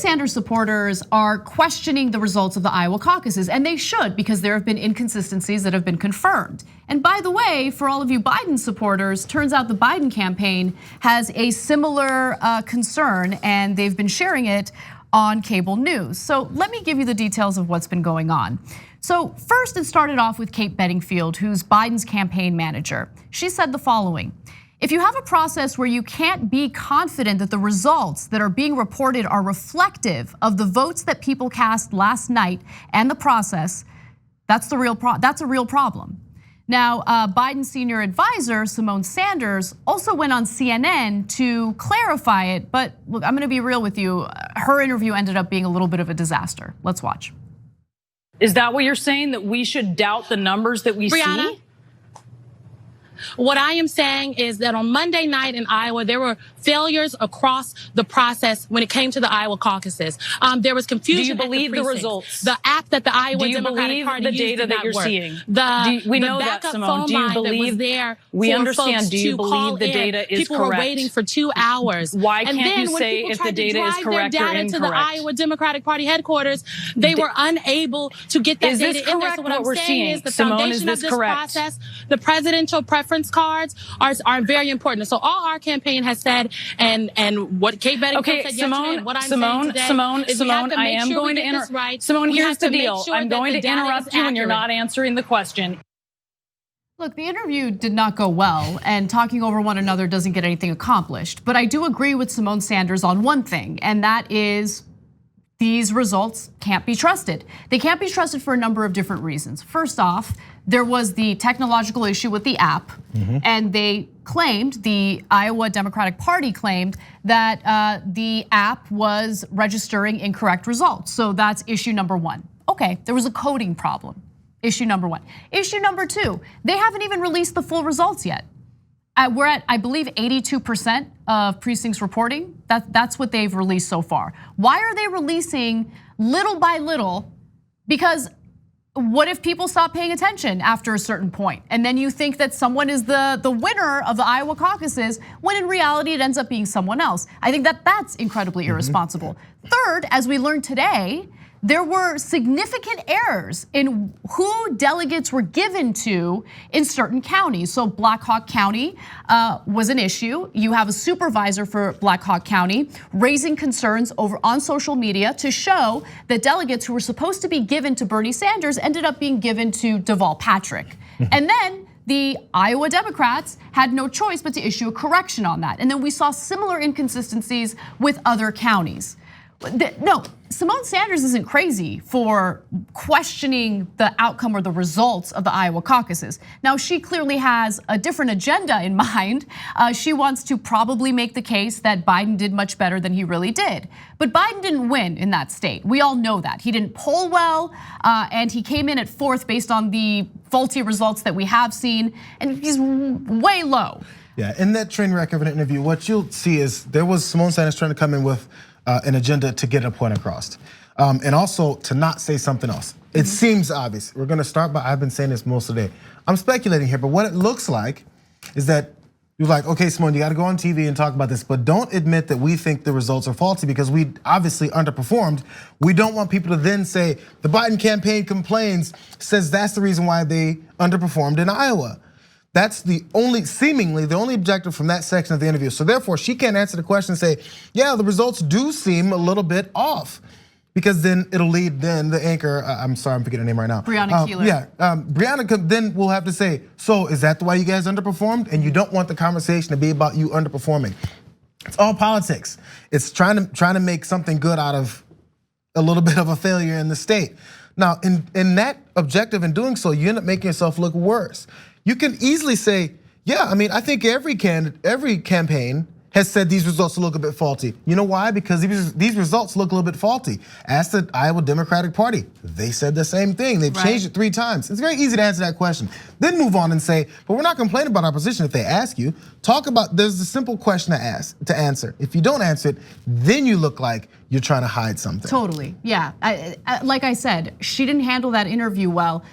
Sanders supporters are questioning the results of the Iowa caucuses, and they should, because there have been inconsistencies that have been confirmed. And by the way, for all of you Biden supporters, turns out the Biden campaign has a similar concern, and they've been sharing it on cable news. So let me give you the details of what's been going on. So first, it started off with Kate Bedingfield, who's Biden's campaign manager. She said the following: if you have a process where you can't be confident that the results that are being reported are reflective of the votes that people cast last night and the process, that's a real problem. Now, Biden's senior advisor, Simone Sanders, also went on CNN to clarify it, but look, I'm gonna be real with you. Her interview ended up being a little bit of a disaster. Let's watch. Is that what you're saying, that we should doubt the numbers that we see? What I am saying is that on Monday night in Iowa, there were failures across the process when it came to the Iowa caucuses. There was confusion. Do you believe the results? The app that the Iowa Do you Democratic believe Party the used data did that not you're work. seeing? We know that, Simone. Do you believe there? We for understand. folks Do you to believe call the in. data is People correct? were waiting for 2 hours. Why and can't then you when say people if the tried to data is drive correct their or data incorrect? to the Iowa Democratic Party headquarters, they were unable to get that Is data this in there. correct, So what what we're I'm saying seeing? is the Simone, foundation is of this this correct? process, the presidential preference cards are very important. So all our campaign has said, and what Kate Bedingfield said yesterday, and what I'm saying today, is we have to make sure we get this right. Simone, We here's have to the make deal. sure I'm that going the to data is interrupt you when you're accurate. not answering the question. Look, the interview did not go well, and talking over one another doesn't get anything accomplished. But I do agree with Simone Sanders on one thing, and that is these results can't be trusted. They can't be trusted for a number of different reasons. First off, there was the technological issue with the app, and they claimed, the Iowa Democratic Party claimed that the app was registering incorrect results. So that's issue number one. Okay, there was a coding problem. Issue number one. Issue number two, they haven't even released the full results yet. We're at, I believe, 82% of precincts reporting. That's what they've released so far. Why are they releasing little by little? Because what if people stop paying attention after a certain point? And then you think that someone is the winner of the Iowa caucuses, when in reality it ends up being someone else. I think that that's incredibly irresponsible. Third, as we learned today, there were significant errors in who delegates were given to in certain counties. So Black Hawk County was an issue. You have a supervisor for Black Hawk County raising concerns over on social media to show that delegates who were supposed to be given to Bernie Sanders ended up being given to Deval Patrick. And then the Iowa Democrats had no choice but to issue a correction on that. And then we saw similar inconsistencies with other counties. No, Simone Sanders isn't crazy for questioning the outcome or the results of the Iowa caucuses. Now, she clearly has a different agenda in mind. She wants to probably make the case that Biden did much better than he really did. But Biden didn't win in that state. We all know that. He didn't poll well, and he came in at fourth based on the faulty results that we have seen, and he's way low. Yeah, in that train wreck of an interview, what you'll see is there was Simone Sanders trying to come in with an agenda to get a point across, and also to not say something else. It seems obvious. We're gonna start by, I've been saying this most of the day. I'm speculating here, but what it looks like is that you're like, okay, Simone, you gotta go on TV and talk about this, but don't admit that we think the results are faulty because we obviously underperformed. We don't want people to then say, the Biden campaign complains, says that's the reason why they underperformed in Iowa. That's seemingly the only objective from that section of the interview. So therefore, she can't answer the question and say, yeah, the results do seem a little bit off. Because then it'll lead the anchor, I'm sorry, I'm forgetting her name right now. Breonna Keeler. Yeah, Breonna then will have to say, so is that why you guys underperformed? And you don't want the conversation to be about you underperforming. It's all politics. It's trying to make something good out of a little bit of a failure in the state. Now, in that objective in doing so, you end up making yourself look worse. You can easily say, yeah, I mean, I think every campaign has said these results look a bit faulty. You know why? Because these results look a little bit faulty. Ask the Iowa Democratic Party. They said the same thing. They've changed it 3 times. It's very easy to answer that question. Then move on and say, but we're not complaining about our position if they ask you. Talk about, there's a simple question to answer. If you don't answer it, then you look like you're trying to hide something. Totally, yeah. Like I said, she didn't handle that interview well.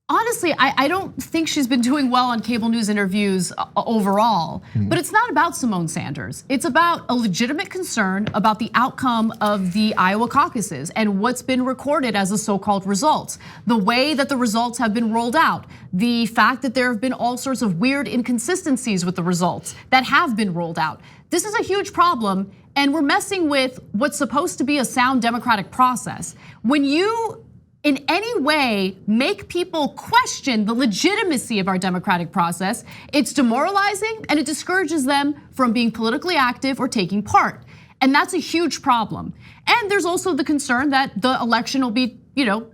Honestly, I don't think she's been doing well on cable news interviews overall, but it's not about Simone Sanders. It's about a legitimate concern about the outcome of the Iowa caucuses and what's been recorded as the so-called results. The way that the results have been rolled out, the fact that there have been all sorts of weird inconsistencies with the results that have been rolled out. This is a huge problem, and we're messing with what's supposed to be a sound democratic process. When you in any way make people question the legitimacy of our democratic process, it's demoralizing and it discourages them from being politically active or taking part. And that's a huge problem. And there's also the concern that the election will be,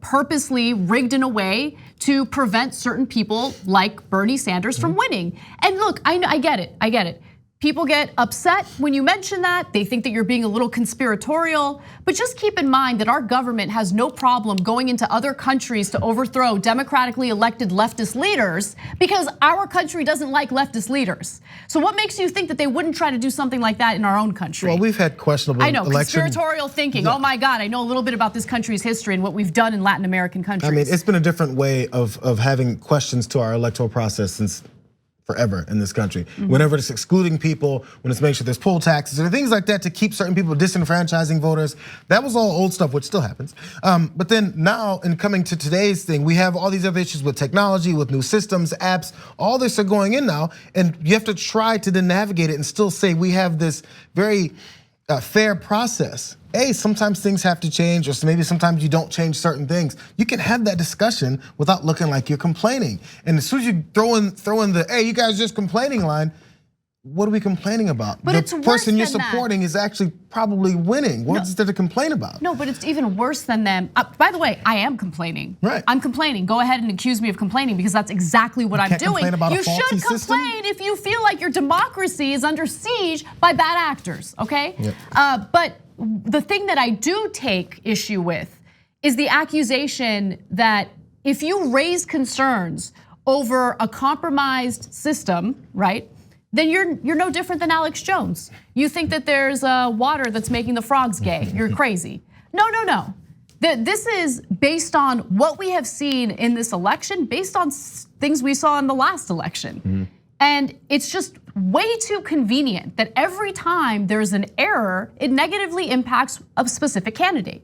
purposely rigged in a way to prevent certain people like Bernie Sanders from winning. And look, I get it. People get upset when you mention that. They think that you're being a little conspiratorial. But just keep in mind that our government has no problem going into other countries to overthrow democratically elected leftist leaders because our country doesn't like leftist leaders. So what makes you think that they wouldn't try to do something like that in our own country? Well, we've had questionable conspiratorial thinking. Yeah. Oh my God, I know a little bit about this country's history and what we've done in Latin American countries. I mean, it's been a different way of having questions to our electoral process since forever in this country. Whenever it's excluding people, when it's making sure there's poll taxes or things like that to keep certain people disenfranchising voters, that was all old stuff, which still happens. But then now, in coming to today's thing, we have all these other issues with technology, with new systems, apps, all this are going in now, and you have to try to then navigate it and still say we have this very fair process. Sometimes things have to change, or maybe sometimes you don't change certain things. You can have that discussion without looking like you're complaining. And as soon as you throw in the, hey, you guys just complaining line, what are we complaining about? But the person you're supporting is actually probably winning. What's there to complain about? No, but it's even worse than them. By the way, I am complaining. Right. I'm complaining. Go ahead and accuse me of complaining because that's exactly what I'm doing. You should complain if you feel like your democracy is under siege by bad actors, okay? Yep. But the thing that I do take issue with is the accusation that if you raise concerns over a compromised system, right? Then you're no different than Alex Jones. You think that there's water that's making the frogs gay. You're crazy. No. This is based on what we have seen in this election, based on things we saw in the last election. And it's just way too convenient that every time there's an error, it negatively impacts a specific candidate.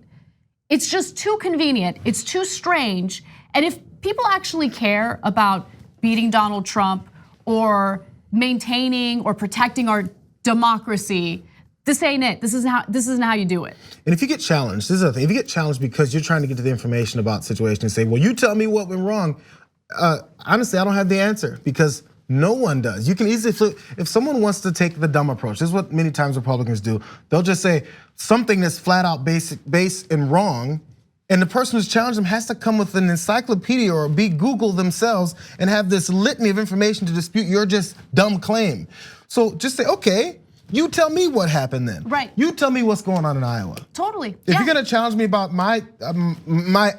It's just too convenient, it's too strange. And if people actually care about beating Donald Trump or maintaining or protecting our democracy, this ain't it. This isn't how you do it. And if you get challenged, this is the thing. If you get challenged because you're trying to get to the information about the situation and say, well, you tell me what went wrong. Honestly, I don't have the answer because no one does. You can easily, if someone wants to take the dumb approach, this is what many times Republicans do. They'll just say something that's flat out base and wrong, and the person who's challenged them has to come with an encyclopedia or be Google themselves and have this litany of information to dispute your just dumb claim. So just say, okay, you tell me what happened then. Right. You tell me what's going on in Iowa. Totally. If you're gonna challenge me about my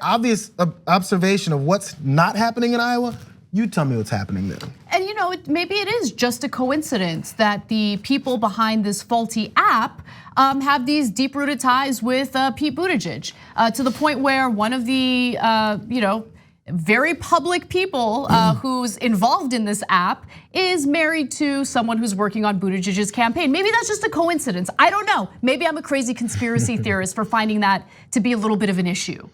obvious observation of what's not happening in Iowa, you tell me what's happening there. And maybe it is just a coincidence that the people behind this faulty app have these deep-rooted ties with Pete Buttigieg to the point where one of the very public people who's involved in this app is married to someone who's working on Buttigieg's campaign. Maybe that's just a coincidence. I don't know. Maybe I'm a crazy conspiracy theorist for finding that to be a little bit of an issue.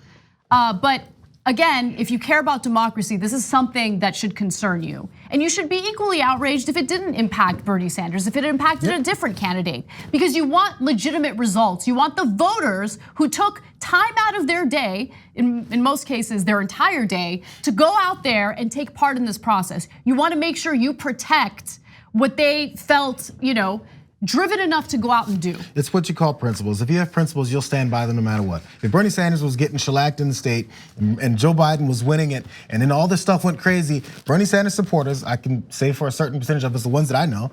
But again, if you care about democracy, this is something that should concern you. And you should be equally outraged if it didn't impact Bernie Sanders, if it impacted a different candidate. Because you want legitimate results. You want the voters who took time out of their day, in most cases their entire day, to go out there and take part in this process. You want to make sure you protect what they felt, driven enough to go out and do. It's what you call principles. If you have principles, you'll stand by them no matter what. If Bernie Sanders was getting shellacked in the state and Joe Biden was winning it, and then all this stuff went crazy, Bernie Sanders supporters, I can say for a certain percentage of us, the ones that I know,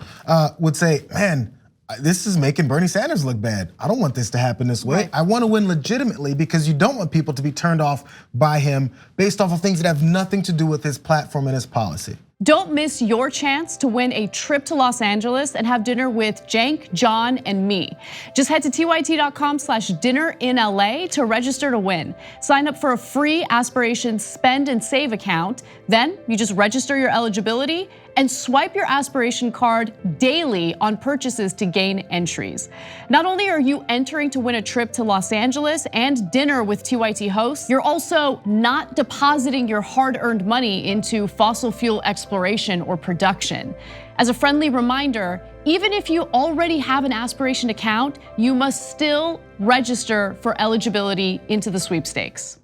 would say, man, this is making Bernie Sanders look bad. I don't want this to happen this way. Right. I want to win legitimately because you don't want people to be turned off by him based off of things that have nothing to do with his platform and his policy. Don't miss your chance to win a trip to Los Angeles and have dinner with Cenk, John, and me. Just head to tyt.com/dinnerinla to register to win. Sign up for a free Aspirations spend and save account. Then you just register your eligibility and swipe your Aspiration card daily on purchases to gain entries. Not only are you entering to win a trip to Los Angeles and dinner with TYT hosts, you're also not depositing your hard-earned money into fossil fuel exploration or production. As a friendly reminder, even if you already have an Aspiration account, you must still register for eligibility into the sweepstakes.